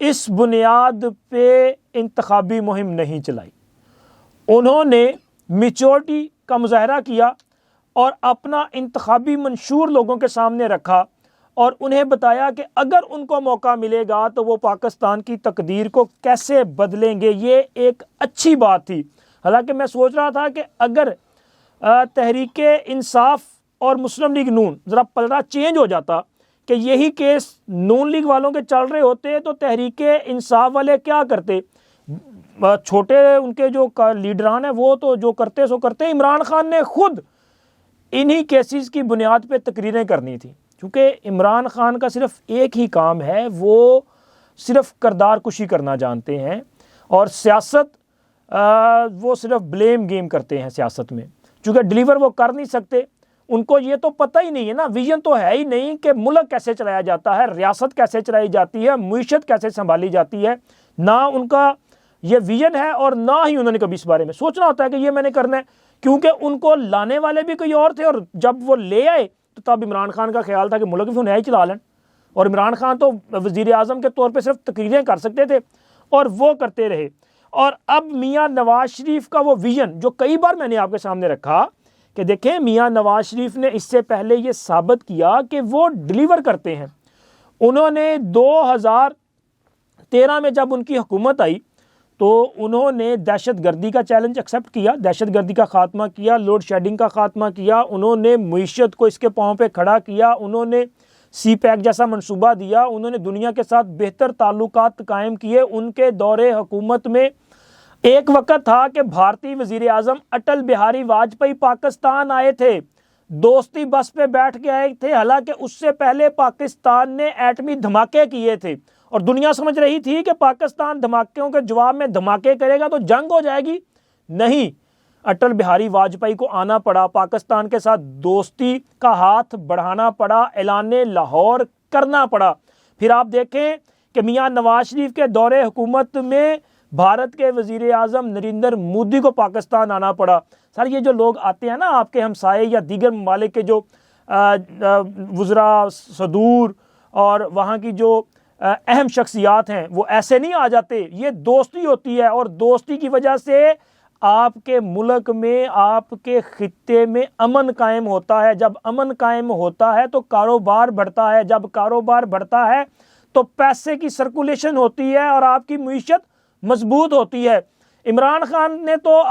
اس بنیاد پہ انتخابی مہم نہیں چلائی. انہوں نے میچورٹی کا مظاہرہ کیا اور اپنا انتخابی منشور لوگوں کے سامنے رکھا اور انہیں بتایا کہ اگر ان کو موقع ملے گا تو وہ پاکستان کی تقدیر کو کیسے بدلیں گے. یہ ایک اچھی بات تھی. حالانکہ میں سوچ رہا تھا کہ اگر تحریک انصاف اور مسلم لیگ نون ذرا پلڑا چینج ہو جاتا کہ یہی کیس نون لیگ والوں کے چل رہے ہوتے تو تحریک انصاف والے کیا کرتے؟ چھوٹے ان کے جو لیڈران ہیں وہ تو جو کرتے سو کرتے. عمران خان نے خود انہی کیسز کی بنیاد پہ تقریریں کرنی تھی، کیونکہ عمران خان کا صرف ایک ہی کام ہے، وہ صرف کردار کشی کرنا جانتے ہیں اور سیاست وہ صرف بلیم گیم کرتے ہیں سیاست میں. چونکہ ڈیلیور وہ کر نہیں سکتے، ان کو یہ تو پتہ ہی نہیں ہے نا، ویژن تو ہے ہی نہیں کہ ملک کیسے چلایا جاتا ہے، ریاست کیسے چلائی جاتی ہے، معیشت کیسے سنبھالی جاتی ہے. نہ ان کا یہ ویژن ہے اور نہ ہی انہوں نے کبھی اس بارے میں سوچنا ہوتا ہے کہ یہ میں نے کرنا ہے، کیونکہ ان کو لانے والے بھی کوئی اور تھے اور جب وہ لے آئے تو تب عمران خان کا خیال تھا کہ ملک بھی انہیں ہی چلا لیں. اور عمران خان تو وزیر اعظم کے طور پہ صرف تقریریں کر سکتے تھے اور وہ کرتے رہے. اور اب میاں نواز شریف کا وہ ویژن جو کئی بار میں نے آپ کے سامنے رکھا کہ دیکھیں میاں نواز شریف نے اس سے پہلے یہ ثابت کیا کہ وہ ڈیلیور کرتے ہیں. انہوں نے 2013 میں جب ان کی حکومت آئی تو انہوں نے دہشت گردی کا چیلنج ایکسیپٹ کیا، دہشت گردی کا خاتمہ کیا، لوڈ شیڈنگ کا خاتمہ کیا، انہوں نے معیشت کو اس کے پاؤں پہ کھڑا کیا، انہوں نے سی پیک جیسا منصوبہ دیا، انہوں نے دنیا کے ساتھ بہتر تعلقات قائم کیے. ان کے دور حکومت میں ایک وقت تھا کہ بھارتی وزیر اعظم اٹل بہاری واجپئی پاکستان آئے تھے، دوستی بس پہ بیٹھ کے آئے تھے، حالانکہ اس سے پہلے پاکستان نے ایٹمی دھماکے کیے تھے اور دنیا سمجھ رہی تھی کہ پاکستان دھماکوں کے جواب میں دھماکے کرے گا تو جنگ ہو جائے گی. نہیں، اٹل بہاری واجپئی کو آنا پڑا، پاکستان کے ساتھ دوستی کا ہاتھ بڑھانا پڑا، اعلان لاہور کرنا پڑا. پھر آپ دیکھیں کہ میاں نواز شریف کے دور حکومت میں بھارت کے وزیر اعظم نریندر مودی کو پاکستان آنا پڑا. سر یہ جو لوگ آتے ہیں نا آپ کے ہمسائے یا دیگر ممالک کے جو وزراء صدور اور وہاں کی جو اہم شخصیات ہیں وہ ایسے نہیں آ جاتے، یہ دوستی ہوتی ہے اور دوستی کی وجہ سے آپ کے ملک میں آپ کے خطے میں امن قائم ہوتا ہے. جب امن قائم ہوتا ہے تو کاروبار بڑھتا ہے، جب کاروبار بڑھتا ہے تو پیسے کی سرکولیشن ہوتی ہے اور آپ کی معیشت مضبوط ہوتی ہے. عمران خان نے تو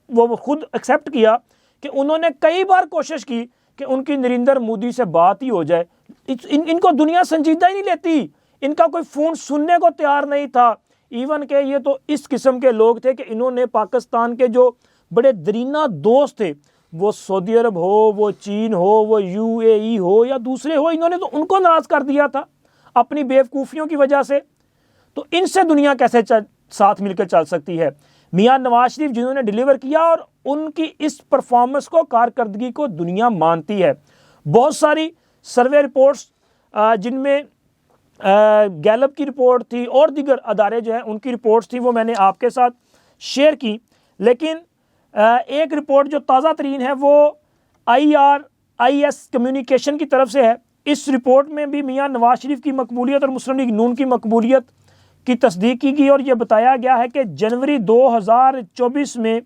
وہ خود ایکسیپٹ کیا کہ انہوں نے کئی بار کوشش کی کہ ان کی نریندر مودی سے بات ہی ہو جائے. ان کو دنیا سنجیدہ ہی نہیں لیتی، ان کا کوئی فون سننے کو تیار نہیں تھا. ایون کہ یہ تو اس قسم کے لوگ تھے کہ انہوں نے پاکستان کے جو بڑے درینہ دوست تھے، وہ سعودی عرب ہو، وہ چین ہو، وہ UAE ہو یا دوسرے ہو، انہوں نے تو ان کو ناراض کر دیا تھا اپنی بیوقوفیوں کی وجہ سے. تو ان سے دنیا کیسے ساتھ مل کر چل سکتی ہے؟ میاں نواز شریف جنہوں نے ڈیلیور کیا اور ان کی اس پرفارمنس کو، کارکردگی کو دنیا مانتی ہے. بہت ساری سروے رپورٹس جن میں گیلپ کی رپورٹ تھی اور دیگر ادارے جو ہیں ان کی رپورٹس تھی، وہ میں نے آپ کے ساتھ شیئر کی. لیکن ایک رپورٹ جو تازہ ترین ہے وہ IRIS کمیونیکیشن کی طرف سے ہے. اس رپورٹ میں بھی میاں نواز شریف کی مقبولیت اور مسلم لیگ نون کی مقبولیت کی تصدیق کی گئی اور یہ بتایا گیا ہے کہ جنوری 2024 میں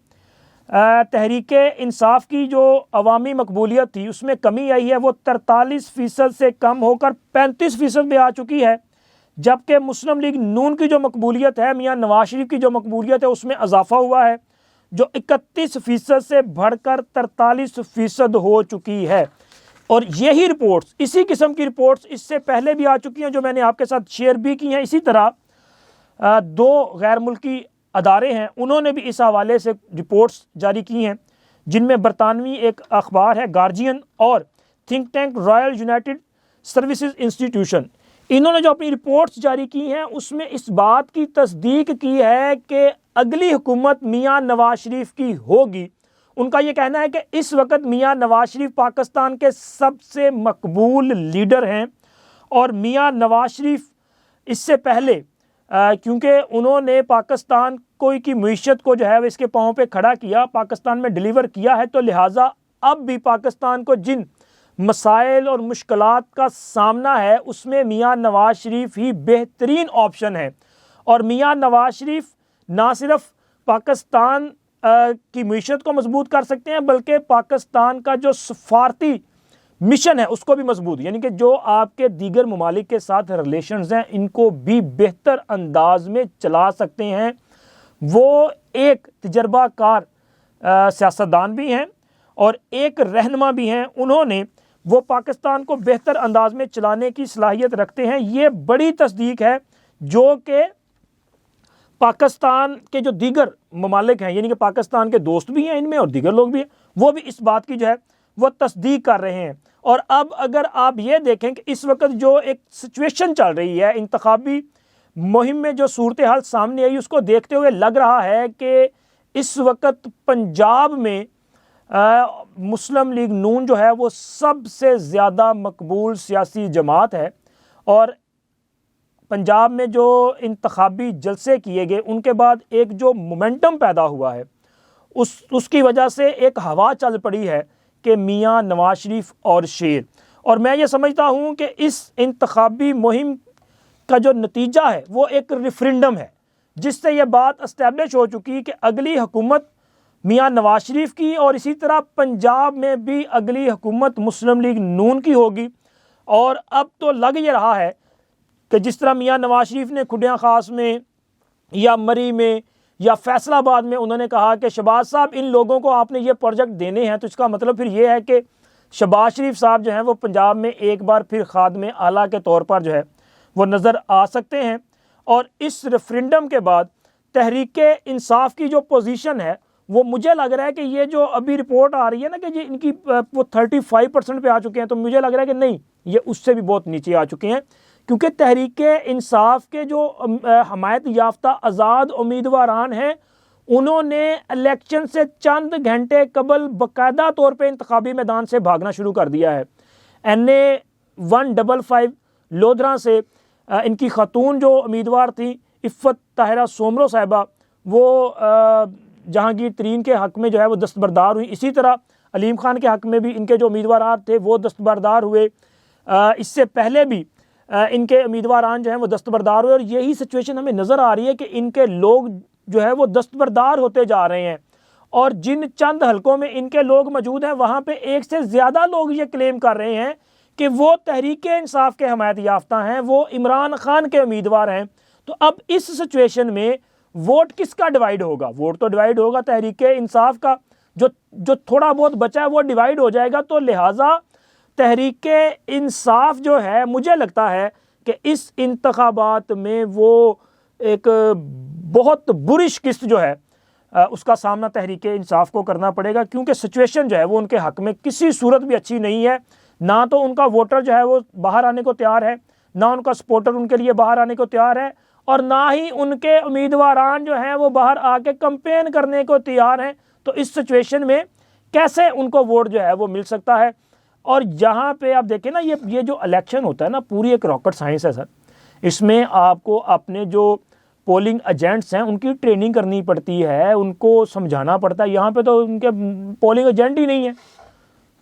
تحریک انصاف کی جو عوامی مقبولیت تھی اس میں کمی آئی ہے، وہ 43% سے کم ہو کر 35% پہ آ چکی ہے. جبکہ مسلم لیگ نون کی جو مقبولیت ہے، میاں نواز شریف کی جو مقبولیت ہے، اس میں اضافہ ہوا ہے جو 31% سے بڑھ کر 43% ہو چکی ہے. اور یہی رپورٹس، اسی قسم کی رپورٹس اس سے پہلے بھی آ چکی ہیں جو میں نے آپ کے ساتھ شیئر بھی کی ہیں. اسی طرح دو غیر ملکی ادارے ہیں، انہوں نے بھی اس حوالے سے رپورٹس جاری کی ہیں، جن میں برطانوی ایک اخبار ہے گارجین اور think tank Royal United services institution. انہوں نے جو اپنی رپورٹس جاری کی ہیں اس میں اس بات کی تصدیق کی ہے کہ اگلی حکومت میاں نواز شریف کی ہوگی. ان کا یہ کہنا ہے کہ اس وقت میاں نواز شریف پاکستان کے سب سے مقبول لیڈر ہیں اور میاں نواز شریف اس سے پہلے کیونکہ انہوں نے پاکستان کی معیشت کو جو ہے اس کے پاؤں پہ کھڑا کیا، پاکستان میں ڈیلیور کیا ہے، تو لہٰذا اب بھی پاکستان کو جن مسائل اور مشکلات کا سامنا ہے اس میں میاں نواز شریف ہی بہترین آپشن ہے. اور میاں نواز شریف نہ صرف پاکستان کی معیشت کو مضبوط کر سکتے ہیں بلکہ پاکستان کا جو سفارتی مشن ہے اس کو بھی مضبوط، یعنی کہ جو آپ کے دیگر ممالک کے ساتھ ریلیشنز ہیں ان کو بھی بہتر انداز میں چلا سکتے ہیں. وہ ایک تجربہ کار سیاستدان بھی ہیں اور ایک رہنما بھی ہیں. وہ پاکستان کو بہتر انداز میں چلانے کی صلاحیت رکھتے ہیں. یہ بڑی تصدیق ہے جو کہ پاکستان کے جو دیگر ممالک ہیں، یعنی کہ پاکستان کے دوست بھی ہیں ان میں اور دیگر لوگ بھی ہیں، وہ بھی اس بات کی جو ہے وہ تصدیق کر رہے ہیں. اور اب اگر آپ یہ دیکھیں کہ اس وقت جو ایک سچویشن چل رہی ہے، انتخابی مہم میں جو صورتحال سامنے آئی، اس کو دیکھتے ہوئے لگ رہا ہے کہ اس وقت پنجاب میں مسلم لیگ نون جو ہے وہ سب سے زیادہ مقبول سیاسی جماعت ہے. اور پنجاب میں جو انتخابی جلسے کیے گئے ان کے بعد ایک جو مومنٹم پیدا ہوا ہے اس کی وجہ سے ایک ہوا چل پڑی ہے کہ میاں نواز شریف اور شیر. اور میں یہ سمجھتا ہوں کہ اس انتخابی مہم کا جو نتیجہ ہے وہ ایک ریفرینڈم ہے جس سے یہ بات اسٹیبلش ہو چکی کہ اگلی حکومت میاں نواز شریف کی اور اسی طرح پنجاب میں بھی اگلی حکومت مسلم لیگ نون کی ہوگی. اور اب تو لگ یہ رہا ہے کہ جس طرح میاں نواز شریف نے کھڈیاں خاص میں یا مری میں یا فیصل آباد میں انہوں نے کہا کہ شہباز صاحب ان لوگوں کو آپ نے یہ پروجیکٹ دینے ہیں، تو اس کا مطلب پھر یہ ہے کہ شہباز شریف صاحب جو ہیں وہ پنجاب میں ایک بار پھر خادم اعلیٰ کے طور پر جو ہے وہ نظر آ سکتے ہیں. اور اس ریفرینڈم کے بعد تحریک انصاف کی جو پوزیشن ہے وہ مجھے لگ رہا ہے کہ یہ جو ابھی رپورٹ آ رہی ہے نا کہ ان کی وہ 35% پہ آ چکے ہیں، تو مجھے لگ رہا ہے کہ نہیں، یہ اس سے بھی بہت نیچے آ چکے ہیں. کیونکہ تحریک انصاف کے جو حمایت یافتہ آزاد امیدواران ہیں انہوں نے الیکشن سے چند گھنٹے قبل باقاعدہ طور پہ انتخابی میدان سے بھاگنا شروع کر دیا ہے. NA 155 لودھراں سے ان کی خاتون جو امیدوار تھیں عفت طاہرہ سومرو صاحبہ، وہ جہانگیر ترین کے حق میں جو ہے وہ دستبردار ہوئی. اسی طرح علیم خان کے حق میں بھی ان کے جو امیدوارات تھے وہ دستبردار ہوئے. اس سے پہلے بھی ان کے امیدواران جو ہیں وہ دستبردار ہوئے. اور یہی سچویشن ہمیں نظر آ رہی ہے کہ ان کے لوگ جو ہے وہ دستبردار ہوتے جا رہے ہیں. اور جن چند حلقوں میں ان کے لوگ موجود ہیں وہاں پہ ایک سے زیادہ لوگ یہ کلیم کر رہے ہیں کہ وہ تحریک انصاف کے حمایت یافتہ ہیں، وہ عمران خان کے امیدوار ہیں. تو اب اس سچویشن میں ووٹ کس کا ڈیوائیڈ ہوگا؟ ووٹ تو ڈیوائیڈ ہوگا تحریک انصاف کا، جو تھوڑا بہت بچا ہے وہ ڈیوائیڈ ہو جائے گا. تو لہٰذا تحریک انصاف جو ہے مجھے لگتا ہے کہ اس انتخابات میں وہ ایک بہت بری شکست جو ہے اس کا سامنا تحریک انصاف کو کرنا پڑے گا، کیونکہ سچویشن جو ہے وہ ان کے حق میں کسی صورت بھی اچھی نہیں ہے. نہ تو ان کا ووٹر جو ہے وہ باہر آنے کو تیار ہے، نہ ان کا سپورٹر ان کے لیے باہر آنے کو تیار ہے، اور نہ ہی ان کے امیدواران جو ہیں وہ باہر آ کے کمپین کرنے کو تیار ہیں. تو اس سچویشن میں کیسے ان کو ووٹ جو ہے وہ مل سکتا ہے؟ اور یہاں پہ آپ دیکھیں نا یہ جو الیکشن ہوتا ہے نا پوری ایک راکٹ سائنس ہے سر. اس میں آپ کو اپنے جو پولنگ ایجنٹس ہیں ان کی ٹریننگ کرنی پڑتی ہے، ان کو سمجھانا پڑتا ہے. یہاں پہ تو ان کے پولنگ ایجنٹ ہی نہیں ہیں،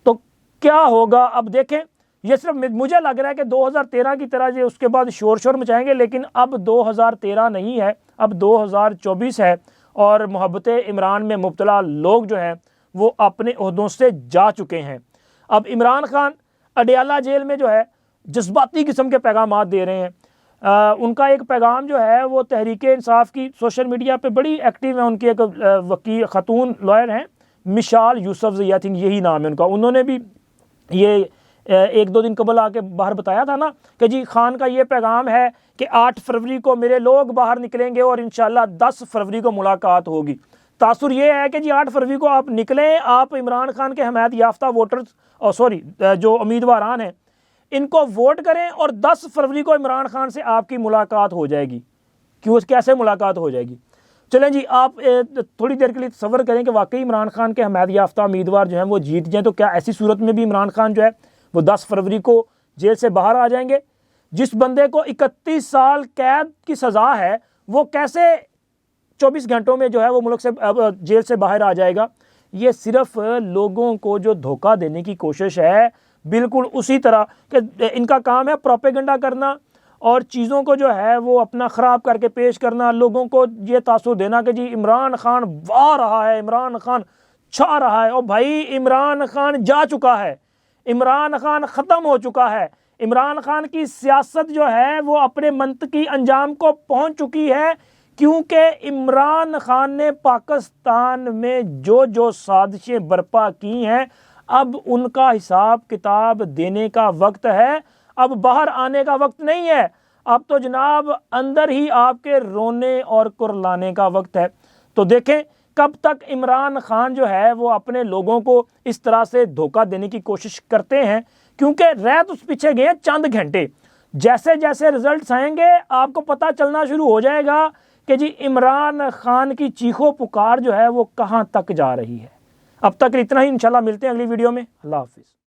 تو کیا ہوگا اب دیکھیں. یہ صرف مجھے لگ رہا ہے کہ 2013 کی طرح اس کے بعد شور مچائیں گے، لیکن اب 2013 نہیں ہے، اب 2024 ہے. اور محبت عمران میں مبتلا لوگ جو ہیں وہ اپنے عہدوں سے جا چکے ہیں. اب عمران خان اڈیالہ جیل میں جو ہے جذباتی قسم کے پیغامات دے رہے ہیں. ان کا ایک پیغام جو ہے وہ تحریک انصاف کی سوشل میڈیا پہ بڑی ایکٹیو ہے. ان کی ایک وکیل خاتون لائر ہیں مشال یوسفزئی، تھنک یہی نام ہے ان کا. انہوں نے بھی یہ 1-2 دن قبل آ کے باہر بتایا تھا نا کہ جی خان کا یہ پیغام ہے کہ 8 فروری کو میرے لوگ باہر نکلیں گے اور انشاءاللہ 10 فروری کو ملاقات ہوگی. تاثر یہ ہے کہ جی 8 فروری کو آپ نکلیں، آپ عمران خان کے حمایت یافتہ جو امیدواران ہیں ان کو ووٹ کریں، اور 10 فروری کو عمران خان سے آپ کی ملاقات ہو جائے گی. کیسے ملاقات ہو جائے گی؟ چلیں جی آپ تھوڑی دیر کے لیے تصور کریں کہ واقعی عمران خان کے حمایت یافتہ امیدوار جو ہیں وہ جیت جائیں، تو کیا ایسی صورت میں بھی عمران خان جو ہے وہ 10 فروری کو جیل سے باہر آ جائیں گے؟ جس بندے کو 31 سال قید کی سزا ہے وہ کیسے 24 گھنٹوں میں جو ہے وہ ملک سے جیل سے باہر آ جائے گا؟ یہ صرف لوگوں کو جو دھوکہ دینے کی کوشش ہے بالکل اسی طرح کہ ان کا کام ہے پروپیگنڈا کرنا اور چیزوں کو جو ہے وہ اپنا خراب کر کے پیش کرنا، لوگوں کو یہ تاثر دینا کہ جی عمران خان واہ رہا ہے، عمران خان چھا رہا ہے۔ اور بھائی عمران خان جا چکا ہے، عمران خان ختم ہو چکا ہے، عمران خان کی سیاست جو ہے وہ اپنے منطقی انجام کو پہنچ چکی ہے، کیونکہ عمران خان نے پاکستان میں جو سازشیں برپا کی ہیں اب ان کا حساب کتاب دینے کا وقت ہے، اب باہر آنے کا وقت نہیں ہے، اب تو جناب اندر ہی آپ کے رونے اور کرلانے کا وقت ہے۔ تو دیکھیں کب تک عمران خان جو ہے وہ اپنے لوگوں کو اس طرح سے دھوکہ دینے کی کوشش کرتے ہیں، کیونکہ رہ تو اس پیچھے گئے ہیں چند گھنٹے، جیسے جیسے رزلٹس آئیں گے آپ کو پتہ چلنا شروع ہو جائے گا کہ جی عمران خان کی چیخو پکار جو ہے وہ کہاں تک جا رہی ہے۔ اب تک اتنا ہی، انشاءاللہ ملتے ہیں اگلی ویڈیو میں، اللہ حافظ۔